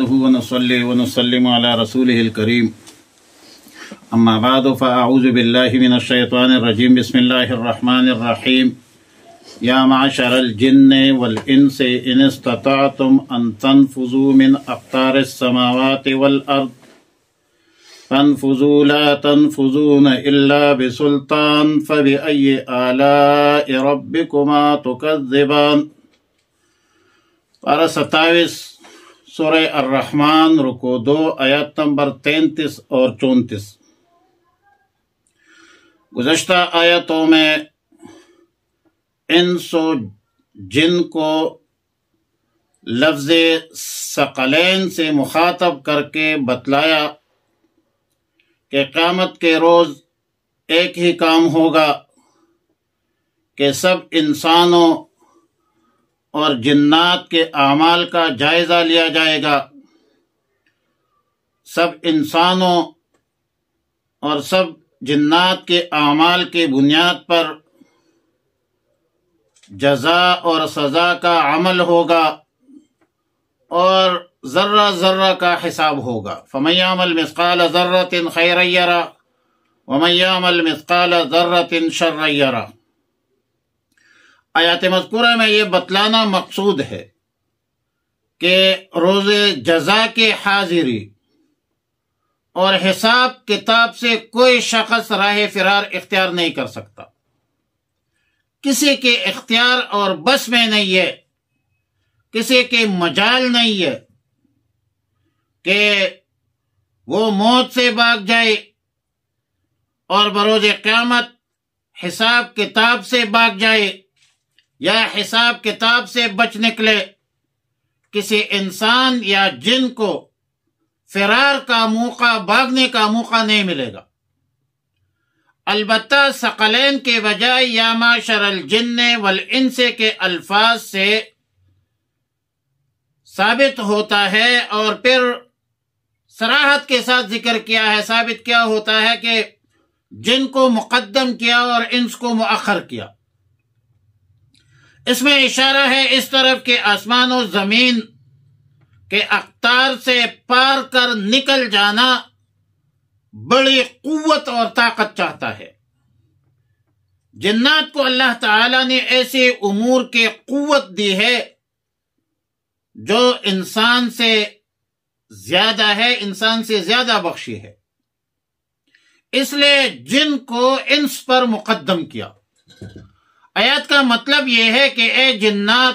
ونصلي ونسلم على رسوله الكريم أما بعد فأعوذ بالله من الشيطان الرجيم بسم الله الرحمن الرحيم يا معشر الجن والإنس إن استطعتم أن تنفذوا من أقطار السماوات والأرض فانفذوا لا تنفذون إلا بسلطان فبأي آلاء ربكما تكذبان۔ پارہ 27 سورہ الرحمن رکوع 2 آیات نمبر 33 اور 34۔ گزشتہ آیتوں میں انس و جن کو لفظ ثقلین سے مخاطب کر کے بتلایا کہ قیامت کے روز ایک ہی کام ہوگا کہ سب انسانوں اور جنات کے اعمال کا جائزہ لیا جائے گا۔ سب انسانوں اور سب جنات کے اعمال کے بنیاد پر جزا اور سزا کا عمل ہوگا اور ذرہ ذرہ کا حساب ہوگا۔ فَمَن يَعْمَلْ مِثْقَالَ ذَرَّةٍ خَيْرًا يَرَهُ وَمَن يَعْمَلْ مِثْقَالَ ذَرَّةٍ شَرًّا يَرَهُ۔ آیات مذکورہ میں یہ بتلانا مقصود ہے کہ روز جزا کے حاضری اور حساب کتاب سے کوئی شخص راہ فرار اختیار نہیں کر سکتا۔ کسی کے اختیار اور بس میں نہیں ہے، کسی کے مجال نہیں ہے کہ وہ موت سے بھاگ جائے اور بروز قیامت حساب کتاب سے بھاگ جائے یا حساب کتاب سے بچ نکلے۔ کسی انسان یا جن کو فرار کا موقع، بھاگنے کا موقع نہیں ملے گا۔ البتہ ثقلین کے بجائے یا معشر الجن والانس کے الفاظ سے ثابت ہوتا ہے اور پھر صراحت کے ساتھ ذکر کیا ہے۔ ثابت کیا ہوتا ہے کہ جن کو مقدم کیا اور انس کو مؤخر کیا۔ اس میں اشارہ ہے اس طرف کہ آسمان و زمین کے اقطار سے پار کر نکل جانا بڑی قوت اور طاقت چاہتا ہے۔ جنات کو اللہ تعالی نے ایسے امور کے قوت دی ہے جو انسان سے زیادہ ہے، انسان سے زیادہ بخشی ہے، اس لیے جن کو انس پر مقدم کیا۔ آیات کا مطلب یہ ہے کہ اے جنات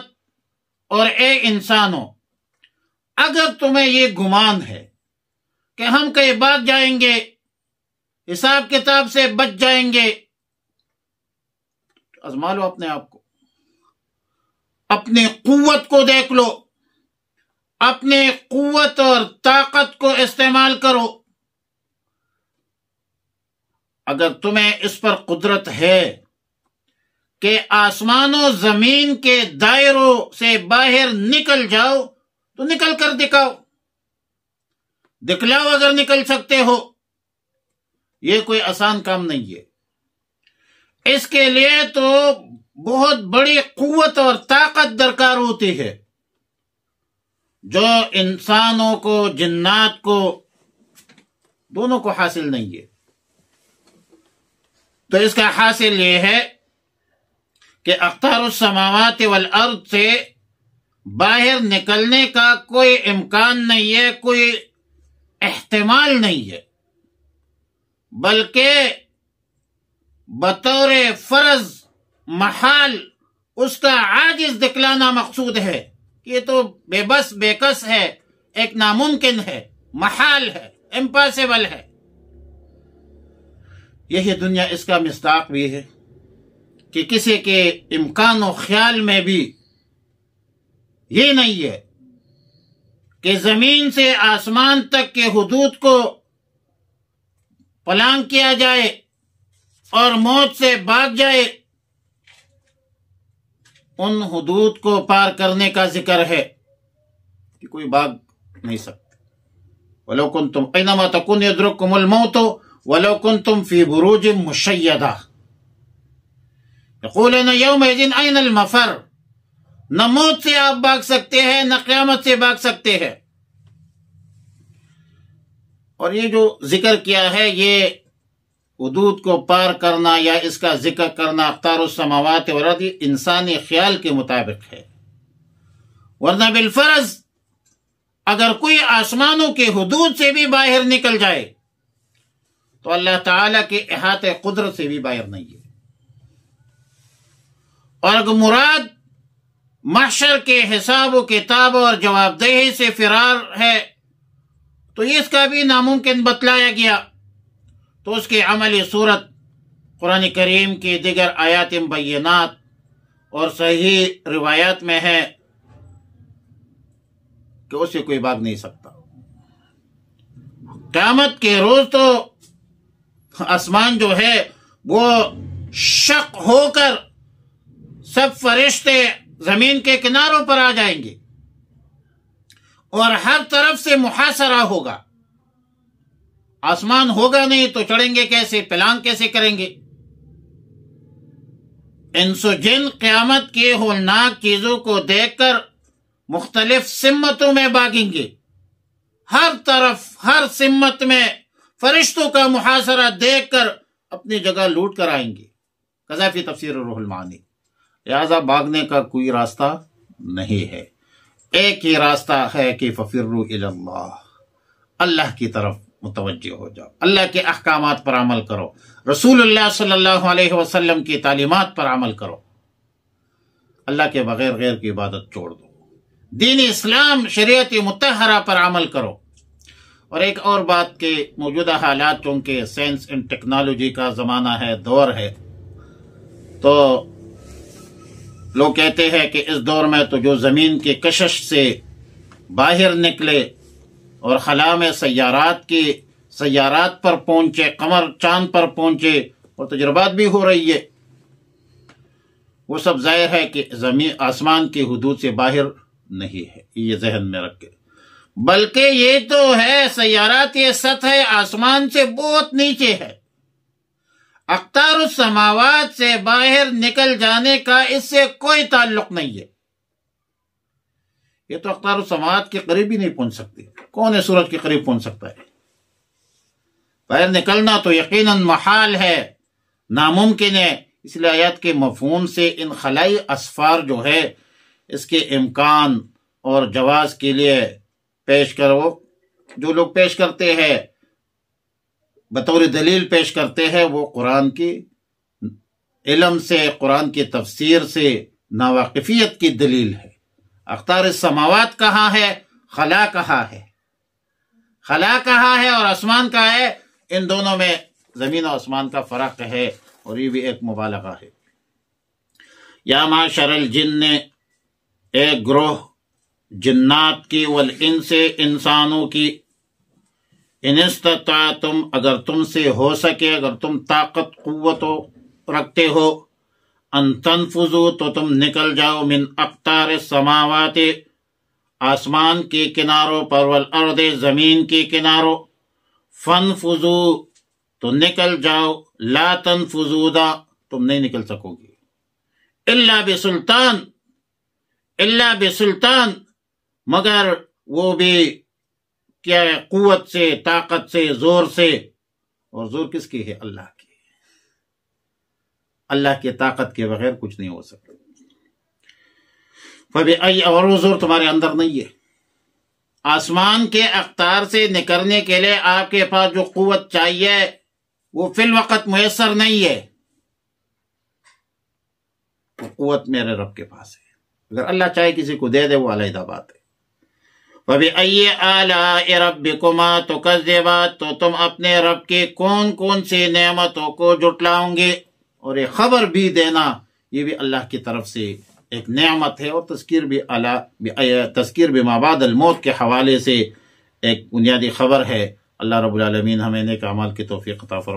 اور اے انسانوں، اگر تمہیں یہ گمان ہے کہ ہم کہیں بھاگ جائیں گے، حساب کتاب سے بچ جائیں گے، آزما لو اپنے آپ کو، اپنی قوت کو دیکھ لو، اپنی قوت اور طاقت کو استعمال کرو۔ اگر تمہیں اس پر قدرت ہے کہ آسمان و زمین کے دائروں سے باہر نکل جاؤ تو نکل کر دکھاؤ، دکھلاؤ اگر نکل سکتے ہو۔ یہ کوئی آسان کام نہیں ہے، اس کے لیے تو بہت بڑی قوت اور طاقت درکار ہوتی ہے جو انسانوں کو، جنات کو، دونوں کو حاصل نہیں ہے۔ تو اس کا حاصل یہ ہے کہ اقطار السماوات والارض سے باہر نکلنے کا کوئی امکان نہیں ہے، کوئی احتمال نہیں ہے، بلکہ بطور فرض محال اس کا عاجز دکھلانا مقصود ہے کہ یہ تو بے بس بے کس ہے، ایک ناممکن ہے، محال ہے، امپاسبل ہے۔ یہی دنیا اس کا مصداق بھی ہے کہ کسی کے امکان و خیال میں بھی یہ نہیں ہے کہ زمین سے آسمان تک کے حدود کو پلانگ کیا جائے اور موت سے بھاگ جائے۔ ان حدود کو پار کرنے کا ذکر ہے کہ کوئی بھاگ نہیں سکتا۔ وَلَوْ كُنْتُمْ أَيْنَمَا تَكُونُوا يُدْرِككُمُ الْمَوْتُ وَلَوْ كُنْتُمْ فِي بُرُوجٍ مُشَيَّدَةٍ يقولون يومئذ أين المفر۔ نہ موت سے آپ بھاگ سکتے ہیں، نہ قیامت سے بھاگ سکتے ہیں۔ اور یہ جو ذکر کیا ہے یہ حدود کو پار کرنا یا اس کا ذکر کرنا اقطار السماوات والارض انسانی خیال کے مطابق ہے، ورنہ بالفرض اگر کوئی آسمانوں کے حدود سے بھی باہر نکل جائے تو اللہ تعالیٰ کے احاطہ قدرت سے بھی باہر نہیں ہے۔ اور اگر مراد محشر کے حساب و کتاب اور جواب دہی سے فرار ہے تو اس کا بھی ناممکن بتلایا گیا، تو اس کی عملی صورت قرآن کریم کی دیگر آیات بینات اور صحیح روایات میں ہے کہ اس سے کوئی بھاگ نہیں سکتا۔ قیامت کے روز تو آسمان جو ہے وہ شق ہو کر سب فرشتے زمین کے کناروں پر آ جائیں گے اور ہر طرف سے محاصرہ ہوگا۔ آسمان ہوگا نہیں تو چڑھیں گے کیسے، پلان کیسے کریں گے؟ انس و جن قیامت کی ہولناک چیزوں کو دیکھ کر مختلف سمتوں میں بھاگیں گے، ہر طرف ہر سمت میں فرشتوں کا محاصرہ دیکھ کر اپنی جگہ لوٹ کر آئیں گے۔ قذافی تفسیر روح المعانی۔ لہذا بھاگنے کا کوئی راستہ نہیں ہے، ایک ہی راستہ ہے کہ ففروا الی اللہ، اللہ کی طرف متوجہ ہو جاؤ، اللہ کے احکامات پر عمل کرو، رسول اللہ صلی اللہ علیہ وسلم کی تعلیمات پر عمل کرو، اللہ کے بغیر غیر کی عبادت چھوڑ دو، دین اسلام شریعت مطہرہ پر عمل کرو۔ اور ایک اور بات کہ موجودہ حالات چونکہ سائنس اینڈ ٹیکنالوجی کا زمانہ ہے، دور ہے، تو لوگ کہتے ہیں کہ اس دور میں تو جو زمین کی کشش سے باہر نکلے اور خلا میں سیارات پر پہنچے، قمر چاند پر پہنچے اور تجربات بھی ہو رہی ہے، وہ سب ظاہر ہے کہ زمین آسمان کی حدود سے باہر نہیں ہے، یہ ذہن میں رکھے۔ بلکہ یہ تو ہے سیارات، یہ سطح آسمان سے بہت نیچے ہے، اقطار السماوات سے باہر نکل جانے کا اس سے کوئی تعلق نہیں ہے۔ یہ تو اقطار السماوات کے قریب ہی نہیں پہنچ سکتی، کون ہے سورج کے قریب پہنچ سکتا ہے؟ باہر نکلنا تو یقیناً محال ہے، ناممکن ہے۔ اس لیے آیات کے مفہوم سے ان خلائی اسفار جو ہے اس کے امکان اور جواز کے لیے پیش کرو، جو لوگ پیش کرتے ہیں بطور دلیل پیش کرتے ہیں وہ قرآن کی علم سے، قرآن کی تفسیر سے ناواقفیت کی دلیل ہے۔ اقطار السماوات کہاں ہے، خلا کہاں ہے، خلا کہاں ہے اور آسمان کہاں ہے، ان دونوں میں زمین و آسمان کا فرق ہے، اور یہ بھی ایک مبالغہ ہے۔ یا معشر الجن، ایک گروہ جنات کی، والانس، انسانوں کی، ان استطعتم، اگر تم سے ہو سکے، اگر تم طاقت قوت رکھتے ہو، ان تنفذوا، تو تم نکل جاؤ، من اقطار السماوات، آسمان کے کناروں پر، والارض، زمین کے کناروں، فانفذوا، تو نکل جاؤ، لا تنفذون، تم نہیں نکل سکو گے، الا بسلطان، الا بسلطان، مگر وہ بھی کیا ہے، قوت سے، طاقت سے، زور سے، اور زور کس کی ہے؟ اللہ کی۔ اللہ کی طاقت کے بغیر کچھ نہیں ہو سکتا۔ فبأي، اور وہ زور تمہارے اندر نہیں ہے۔ آسمان کے اقطار سے نکلنے کے لیے آپ کے پاس جو قوت چاہیے وہ فی الوقت میسر نہیں ہے، وہ قوت میرے رب کے پاس ہے، اگر اللہ چاہے کسی کو دے دے وہ علیحدہ بات ہے۔ فَبِأَيِّ آلَاءِ رَبِّكُمَا تُكَذِّبَانِ، تو تم اپنے رب کے کون کون سی نعمتوں کو جھٹلاؤ گے، اور ایک خبر بھی دینا یہ بھی اللہ کی طرف سے ایک نعمت ہے، اور تذکیر بما بعد الموت کے حوالے سے ایک بنیادی خبر ہے۔ اللہ رب العالمین ہمیں نیک اعمال کی توفیق عطا فرمائے۔